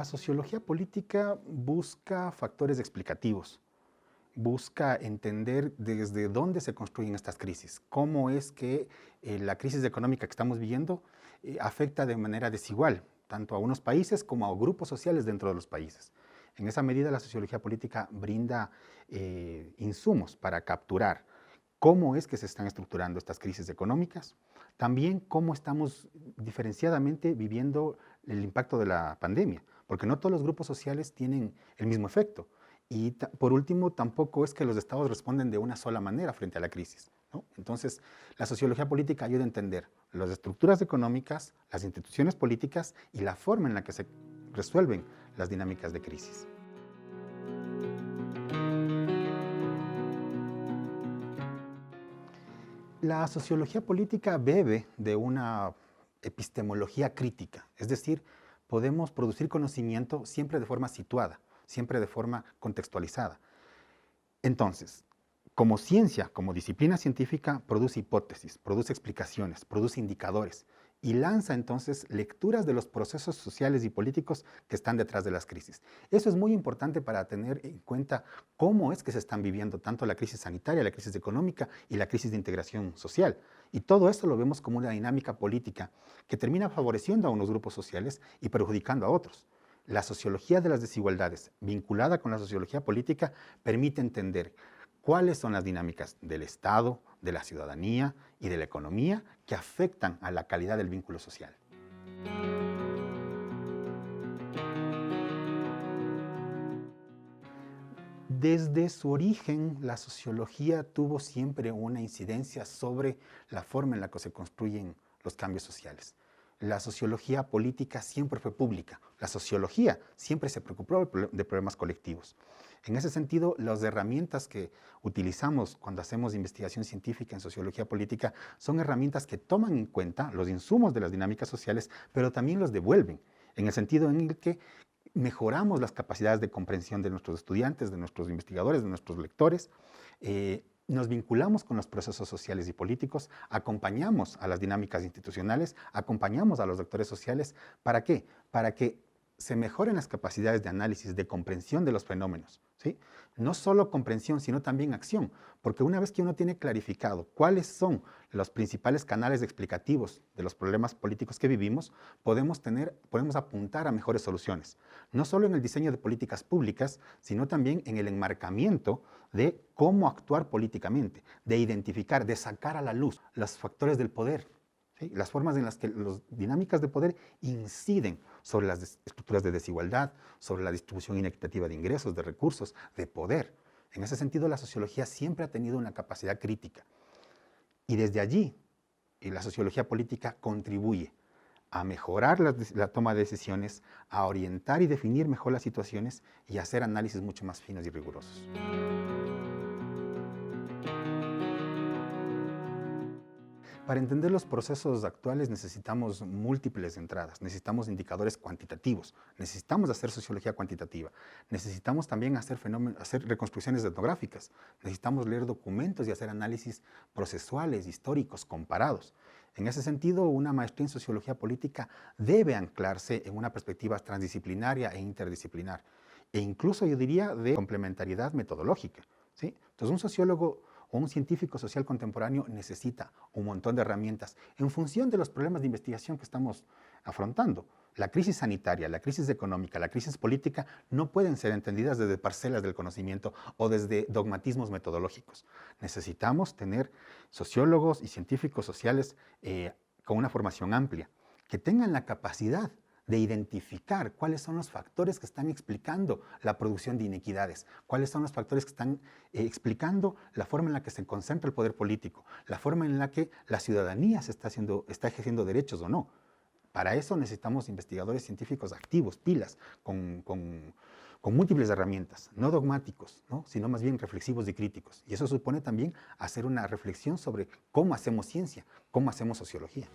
sociología política busca factores explicativos, busca entender desde dónde se construyen estas crisis, cómo es que la crisis económica que estamos viviendo afecta de manera desigual, tanto a unos países como a grupos sociales dentro de los países. En esa medida, la sociología política brinda insumos para capturar cómo es que se están estructurando estas crisis económicas, también cómo estamos diferenciadamente viviendo el impacto de la pandemia, porque no todos los grupos sociales tienen el mismo efecto. Y por último, tampoco es que los estados responden de una sola manera frente a la crisis, ¿no? Entonces, la sociología política ayuda a entender las estructuras económicas, las instituciones políticas y la forma en la que se resuelven las dinámicas de crisis. La sociología política bebe de una epistemología crítica, es decir, podemos producir conocimiento siempre de forma situada, siempre de forma contextualizada. Entonces, como ciencia, como disciplina científica, produce hipótesis, produce explicaciones, produce indicadores y lanza entonces lecturas de los procesos sociales y políticos que están detrás de las crisis. Eso es muy importante para tener en cuenta cómo es que se están viviendo tanto la crisis sanitaria, la crisis económica y la crisis de integración social. Y todo esto lo vemos como una dinámica política que termina favoreciendo a unos grupos sociales y perjudicando a otros. La sociología de las desigualdades, vinculada con la sociología política, permite entender cuáles son las dinámicas del Estado, de la ciudadanía y de la economía que afectan a la calidad del vínculo social. Desde su origen, la sociología tuvo siempre una incidencia sobre la forma en la que se construyen los cambios sociales. La sociología política siempre fue pública. La sociología siempre se preocupó de problemas colectivos. En ese sentido, las herramientas que utilizamos cuando hacemos investigación científica en sociología política son herramientas que toman en cuenta los insumos de las dinámicas sociales, pero también los devuelven, en el sentido en el que mejoramos las capacidades de comprensión de nuestros estudiantes, de nuestros investigadores, de nuestros lectores, nos vinculamos con los procesos sociales y políticos, acompañamos a las dinámicas institucionales, acompañamos a los actores sociales. ¿Para qué? Para que se mejoren las capacidades de análisis, de comprensión de los fenómenos, ¿sí? No solo comprensión, sino también acción, porque una vez que uno tiene clarificado cuáles son los principales canales explicativos de los problemas políticos que vivimos, podemos apuntar a mejores soluciones, no solo en el diseño de políticas públicas, sino también en el enmarcamiento de cómo actuar políticamente, de identificar, de sacar a la luz los factores del poder, ¿sí? Las formas en las que las dinámicas de poder inciden sobre las estructuras de desigualdad, sobre la distribución inequitativa de ingresos, de recursos, de poder. En ese sentido, la sociología siempre ha tenido una capacidad crítica. Y desde allí, la sociología política contribuye a mejorar la toma de decisiones, a orientar y definir mejor las situaciones y a hacer análisis mucho más finos y rigurosos. Para entender los procesos actuales necesitamos múltiples entradas, necesitamos indicadores cuantitativos, necesitamos hacer sociología cuantitativa, necesitamos también hacer reconstrucciones etnográficas, necesitamos leer documentos y hacer análisis procesuales, históricos, comparados. En ese sentido, una maestría en sociología política debe anclarse en una perspectiva transdisciplinaria e interdisciplinar, e incluso yo diría de complementariedad metodológica, ¿sí? Entonces, un sociólogo o un científico social contemporáneo necesita un montón de herramientas en función de los problemas de investigación que estamos afrontando. La crisis sanitaria, la crisis económica, la crisis política no pueden ser entendidas desde parcelas del conocimiento o desde dogmatismos metodológicos. Necesitamos tener sociólogos y científicos sociales con una formación amplia, que tengan la capacidad de identificar cuáles son los factores que están explicando la producción de inequidades, cuáles son los factores que están explicando la forma en la que se concentra el poder político, la forma en la que la ciudadanía está ejerciendo derechos o no. Para eso necesitamos investigadores científicos activos, pilas, con múltiples herramientas, no dogmáticos, ¿no? Sino más bien reflexivos y críticos. Y eso supone también hacer una reflexión sobre cómo hacemos ciencia, cómo hacemos sociología.